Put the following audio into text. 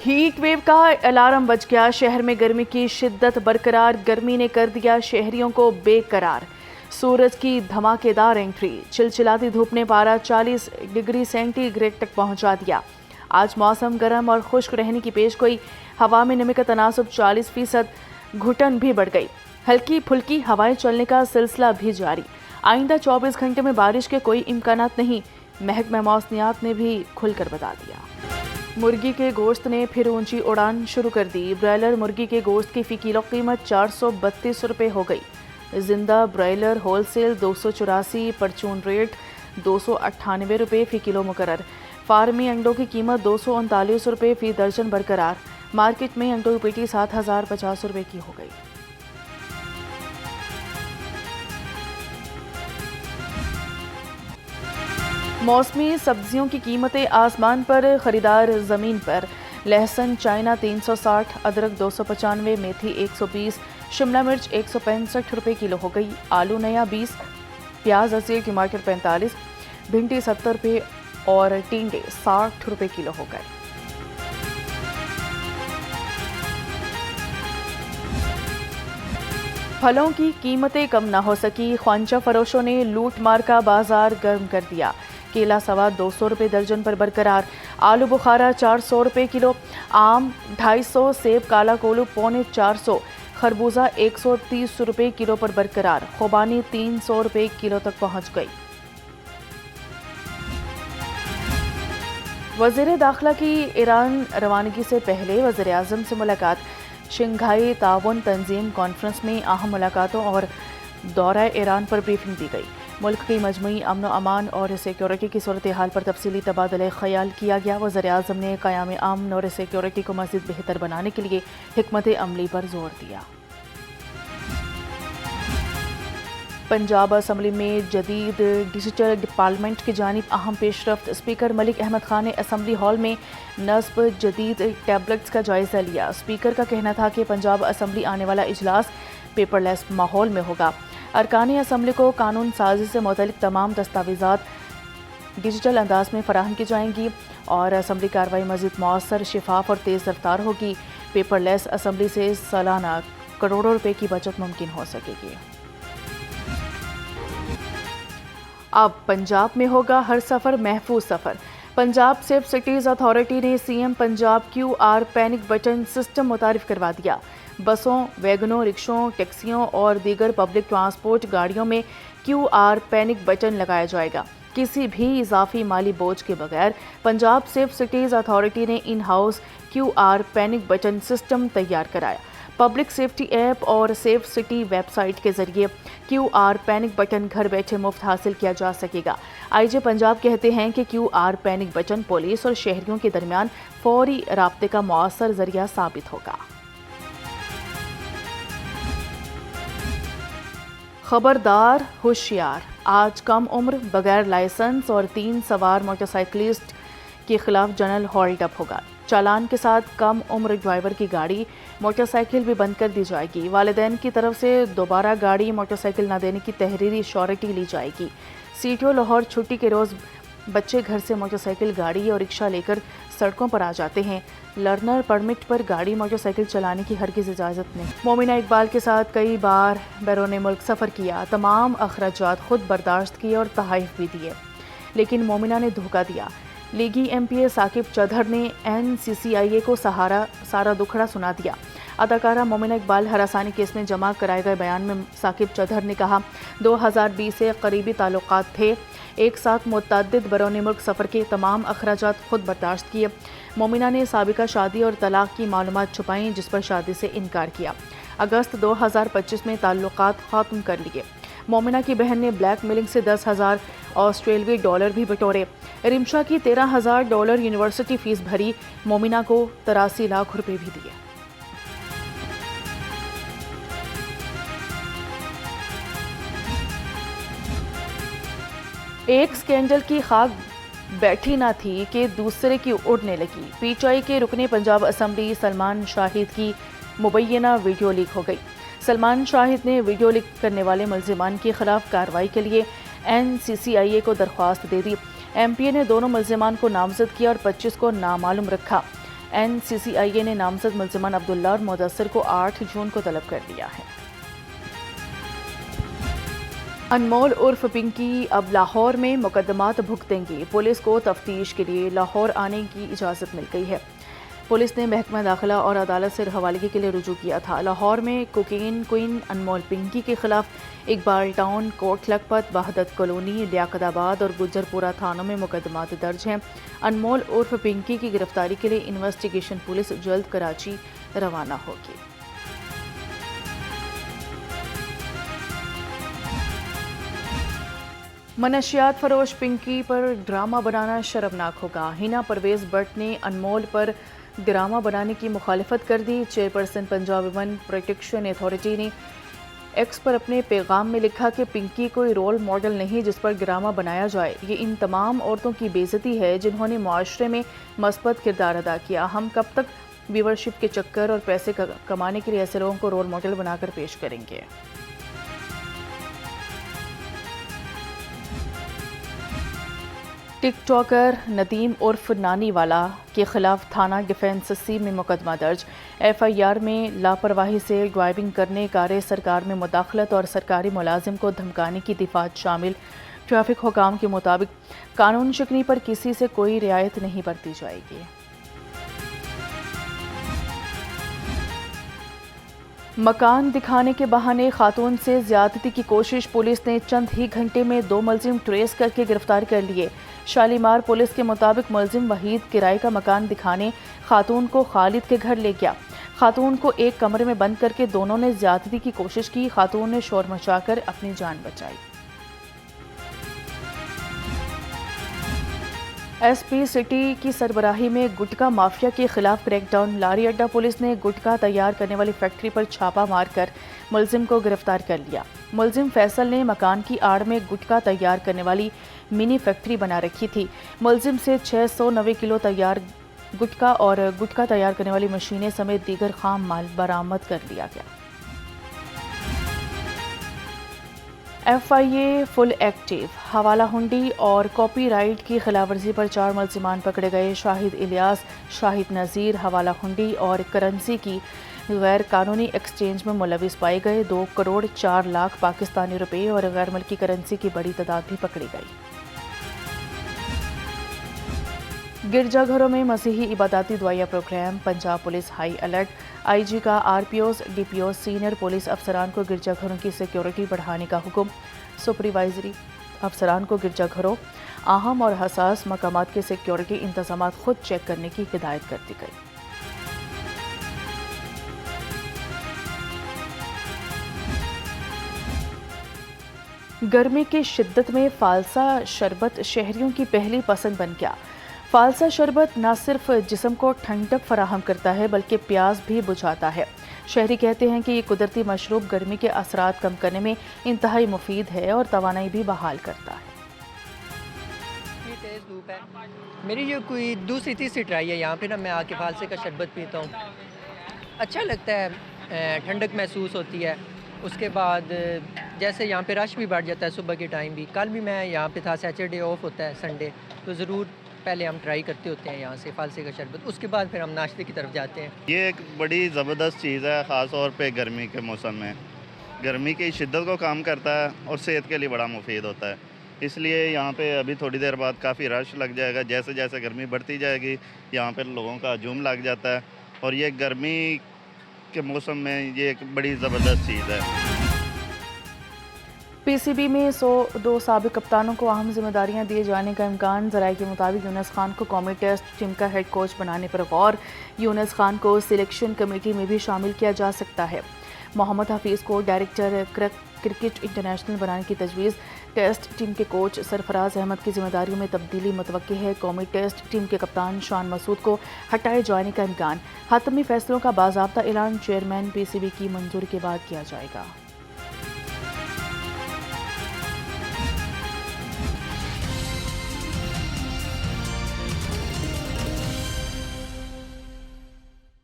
Heat wave کا alarm بج گیا، شہر میں گرمی کی شدت برقرار، گرمی نے کر دیا شہریوں کو بے قرار۔ سورج کی دھماکے دار انٹری، چلچلاتی دھوپ نے پارہ 40 ڈگری سینٹی گریڈ تک پہنچا دیا۔ آج موسم گرم اور خشک رہنے کی پیش گوئی، ہوا میں نمی کا تناسب 40%، گھٹن بھی بڑھ گئی، ہلکی پھلکی ہوائیں چلنے کا سلسلہ بھی جاری۔ آئندہ 24 گھنٹے میں بارش کے کوئی امکانات نہیں، محکمہ موسمیات نے بھی کھل کر بتا دیا۔ مرغی کے گوشت نے پھر اونچی اڑان شروع کر دی، برائلر مرغی کے گوشت کی فی کلو قیمت 432 روپے ہو گئی۔ زندہ برائلر ہول سیل 284، پرچون ریٹ 298 روپے فی کلو مقرر۔ فارمی انڈوں کی قیمت 239 روپے فی درجن برقرار، مارکیٹ میں انڈوں کی پیٹی 7050 روپے کی ہو گئی۔ موسمی سبزیوں کی قیمتیں آسمان پر، خریدار زمین پر۔ لہسن چائنا 360، ادرک 295، میتھی 120، شملہ مرچ 165 روپے کلو ہو گئی۔ آلو نیا 20، پیاز 80، ٹماٹر 45، بھنڈی 70 روپے اور ٹینڈے 60 روپے کلو ہو گئے۔ پھلوں کی قیمتیں کم نہ ہو سکی، خوانچہ فروشوں نے لوٹ مار کا بازار گرم کر دیا۔ کیلا سوا 200 روپے درجن پر برقرار، آلو بخارا 400 روپے کلو، آم 250، سیب کالا کولو 450، خربوزہ 130 روپے کلو پر برقرار، خوبانی 300 روپے کلو تک پہنچ گئی۔ وزیر داخلہ کی ایران روانگی سے پہلے وزیر اعظم سے ملاقات، شنگھائی تعاون تنظیم کانفرنس میں اہم ملاقاتوں اور دورہ ایران پر بریفنگ دی گئی۔ ملک کی مجموعی امن و امان اور سیکیورٹی کی صورتحال پر تفصیلی تبادلہ خیال کیا گیا۔ وزیر اعظم نے قیام امن اور سیکیورٹی کو مزید بہتر بنانے کے لیے حکمت عملی پر زور دیا۔ پنجاب اسمبلی میں جدید ڈیجیٹل ڈپارٹمنٹ کی جانب اہم پیش رفت، اسپیکر ملک احمد خان نے اسمبلی ہال میں نصب جدید ٹیبلٹس کا جائزہ لیا۔ اسپیکر کا کہنا تھا کہ پنجاب اسمبلی آنے والا اجلاس پیپر لیس ماحول میں ہوگا۔ ارکان اسمبلی کو قانون سازی سے متعلق تمام دستاویزات ڈیجیٹل انداز میں فراہم کی جائیں گی اور اسمبلی کارروائی مزید مؤثر، شفاف اور تیز رفتار ہوگی۔ پیپر لیس اسمبلی سے سالانہ کروڑوں روپے کی بچت ممکن ہو سکے گی۔ اب پنجاب میں ہوگا ہر سفر محفوظ سفر۔ پنجاب سیف سٹیز اتھارٹی نے C M Punjab Q R panic button system متعارف کروا دیا۔ بسوں، ویگنوں، رکشوں، ٹیکسیوں اور دیگر پبلک ٹرانسپورٹ گاڑیوں میں کیو آر پینک بٹن لگایا جائے گا۔ کسی بھی اضافی مالی بوجھ کے بغیر پنجاب سیف سٹیز اتھارٹی نے in house Q R panic button system تیار کرایا۔ پبلک سیفٹی ایپ اور سیف سٹی ویب سائٹ کے ذریعے کیو آر پینک بٹن گھر بیٹھے مفت حاصل کیا جا سکے گا۔ آئی جی پنجاب کہتے ہیں کہ Q R panic button police اور شہریوں کے درمیان فوری رابطے کا مؤثر ذریعہ ثابت ہوگا۔ خبردار، ہوشیار، آج کم عمر، بغیر لائسنس اور 3 سوار موٹر سائیکلسٹ کے خلاف جنرل ہولڈ اپ ہوگا۔ چالان کے ساتھ کم عمر ڈرائیور کی گاڑی، موٹر سائیکل بھی بند کر دی جائے گی۔ والدین کی طرف سے دوبارہ گاڑی، موٹر سائیکل نہ دینے کی تحریری شیورٹی لی جائے گی۔ سیٹیو لاہور چھٹی کے روز بچے گھر سے موٹر سائیکل، گاڑی اور رکشہ لے کر سڑکوں پر آ جاتے ہیں۔ لرنر پرمٹ پر گاڑی، موٹر سائیکل چلانے کی ہرگز اجازت نہیں۔ مومنہ اقبال کے ساتھ کئی بار بیرون ملک سفر کیا، تمام اخراجات خود برداشت کیے اور تحائف بھی دیے، لیکن مومنہ نے دھوکہ دیا۔ لیگی ایم پی اے ثاقب چودھر نے این سی سی آئی اے کو سارا دکھڑا سنا دیا۔ اداکارہ مومنہ اقبال ہراسانی کیس میں جمع کرائے گئے بیان میں ثاقب چودھر نے کہا، 2020 سے قریبی تعلقات تھے، ایک ساتھ متعدد بیرون ملک سفر کے، تمام اخراجات خود برداشت کیے۔ مومنہ نے سابقہ شادی اور طلاق کی معلومات چھپائیں، جس پر شادی سے انکار کیا۔ اگست 2025 میں تعلقات ختم کر لیے۔ مومنہ کی بہن نے بلیک میلنگ سے 10,000 آسٹریلوی ڈالر بھی بٹورے۔ رمشا کی 13,000 ڈالر یونیورسٹی فیس بھری، مومنہ کو 83 لاکھ روپے بھی دیے۔ ایک سکینڈل کی خاک بیٹھی نہ تھی کہ دوسرے کی اڑنے لگی۔ پی ٹی آئی کے رکن پنجاب اسمبلی سلمان شاہد کی مبینہ ویڈیو لیک ہو گئی۔ سلمان شاہد نے ویڈیو لیک کرنے والے ملزمان کے خلاف کارروائی کے لیے این سی سی آئی اے کو درخواست دے دی۔ ایم پی اے نے دونوں ملزمان کو نامزد کیا اور 25 کو نامعلوم رکھا۔ NCCIA نے نامزد ملزمان عبداللہ اور مدثر کو 8 جون کو طلب کر لیا ہے۔ انمول عرف پنکی اب لاہور میں مقدمات بھگتیں گی۔ پولیس کو تفتیش کے لیے لاہور آنے کی اجازت مل گئی ہے۔ پولیس نے محکمہ داخلہ اور عدالت سے حوالگی کے لیے رجوع کیا تھا۔ لاہور میں کوکین کوئن انمول پنکی کے خلاف اقبال ٹاؤن، کوٹ لکھپت، وحدت کالونی، لیاقت آباد اور گجر پورہ تھانوں میں مقدمات درج ہیں۔ انمول عرف پنکی کی گرفتاری کے لیے انویسٹیگیشن پولیس جلد کراچی روانہ ہوگی۔ منشیات فروش پنکی پر ڈرامہ بنانا شرمناک ہوگا۔ ہینا پرویز بٹ نے انمول پر ڈرامہ بنانے کی مخالفت کر دی۔ Chairperson Punjab women protection authority نے ایکس پر اپنے پیغام میں لکھا کہ پنکی کوئی رول ماڈل نہیں جس پر ڈرامہ بنایا جائے۔ یہ ان تمام عورتوں کی بے عزتی ہے جنہوں نے معاشرے میں مثبت کردار ادا کیا۔ ہم کب تک ویورشپ کے چکر اور پیسے کمانے کے لیے ایسے لوگوں کو رول ماڈل بنا کر پیش کریں گے؟ ٹک ٹاکر ندیم عرف نانی والا کے خلاف تھانہ ڈیفنس سی میں مقدمہ درج۔ FIR میں لاپرواہی سے ڈرائیونگ کرنے، کار سرکار میں مداخلت اور سرکاری ملازم کو دھمکانے کی دفعات شامل۔ ٹریفک حکام کے مطابق قانون شکنی پر کسی سے کوئی رعایت نہیں برتی جائے گی۔ مکان دکھانے کے بہانے خاتون سے زیادتی کی کوشش، پولیس نے چند ہی گھنٹے میں 2 ملزم ٹریس کر کے گرفتار کر لیے۔ شالیمار پولیس کے مطابق ملزم وحید کرائے کا مکان دکھانے خاتون کو خالد کے گھر لے گیا۔ خاتون کو ایک کمرے میں بند کر کے دونوں نے زیادتی کی کوشش کی۔ خاتون نے شور مچا کر اپنی جان بچائی۔ SP سٹی کی سربراہی میں گٹکا مافیا کے خلاف کریک ڈاؤن۔ لاری اڈا پولیس نے گٹکا تیار کرنے والی فیکٹری پر چھاپہ مار کر ملزم کو گرفتار کر لیا۔ ملزم فیصل نے مکان کی آڑ میں گٹکا تیار کرنے والی منی فیکٹری بنا رکھی تھی۔ ملزم سے 690 کلو تیار گٹکا اور گٹکا تیار کرنے والی مشینیں سمیت دیگر خام مال برآمد کر لیا گیا۔ FIA فل ایکٹیو، حوالہ ہنڈی اور کاپی رائٹ کی خلاف ورزی پر 4 ملزمان پکڑے گئے۔ شاہد الیاس، شاہد نذیر حوالہ ہنڈی اور کرنسی کی غیر قانونی ایکسچینج میں ملوث پائے گئے۔ 2 کروڑ 4 لاکھ پاکستانی روپے اور غیر ملکی کرنسی کی بڑی تعداد بھی پکڑی گئی۔ گرجا گھروں میں مسیحی عباداتی دعائیہ programme, Punjab police high alert. IG کا RPOs DPOs سینئر پولیس افسران کو گرجا گھروں کی سیکیورٹی بڑھانے کا حکم۔ سپروائزری افسران کو گرجا گھروں، اہم اور حساس مقامات کے سیکیورٹی انتظامات خود چیک کرنے کی ہدایت کر دی گئی۔ گرمی کی شدت میں فالسا شربت شہریوں کی پہلی پسند بن گیا۔ فالسا شربت نہ صرف جسم کو ٹھنڈک فراہم کرتا ہے بلکہ پیاس بھی بجھاتا ہے۔ شہری کہتے ہیں کہ یہ قدرتی مشروب گرمی کے اثرات کم کرنے میں انتہائی مفید ہے اور توانائی بھی بحال کرتا ہے۔ تیز دھوپ ہے، میری جو کوئی دوسری تیسری ٹرائی ہے یہاں پہ نا، میں آ کے فالسے کا شربت پیتا ہوں، اچھا لگتا ہے، ٹھنڈک محسوس ہوتی ہے۔ اس کے بعد جیسے یہاں پہ رش بھی بڑھ جاتا ہے صبح کے ٹائم بھی۔ کل بھی میں یہاں پہ تھا، سیٹرڈے آف ہوتا ہے، سنڈے، تو ضرور پہلے ہم ٹرائی کرتے ہوتے ہیں یہاں سے فالسے کا شربت، اس کے بعد پھر ہم ناشتے کی طرف جاتے ہیں۔ یہ ایک بڑی زبردست چیز ہے، خاص طور پہ گرمی کے موسم میں۔ گرمی کی شدت کو کم کرتا ہے اور صحت کے لیے بڑا مفید ہوتا ہے، اس لیے یہاں پہ ابھی تھوڑی دیر بعد کافی رش لگ جائے گا۔ جیسے جیسے گرمی بڑھتی جائے گی یہاں پہ لوگوں کا ہجوم لگ جاتا ہے، اور یہ گرمی کے موسم میں یہ ایک بڑی زبردست چیز ہے۔ PCB میں 102 سابق کپتانوں کو اہم ذمہ داریاں دیے جانے کا امکان۔ ذرائع کے مطابق یونس خان کو قومی ٹیسٹ ٹیم کا ہیڈ کوچ بنانے پر غور۔ یونس خان کو سلیکشن کمیٹی میں بھی شامل کیا جا سکتا ہے۔ محمد حفیظ کو ڈائریکٹر کرکٹ انٹرنیشنل بنانے کی تجویز۔ ٹیسٹ ٹیم کے کوچ سرفراز احمد کی ذمہ داریوں میں تبدیلی متوقع ہے۔ قومی ٹیسٹ ٹیم کے کپتان شان مسعود کو ہٹائے جانے کا امکان۔ حتمی فیصلوں کا باضابطہ اعلان چیئرمین PCB کی منظوری کے بعد کیا جائے گا۔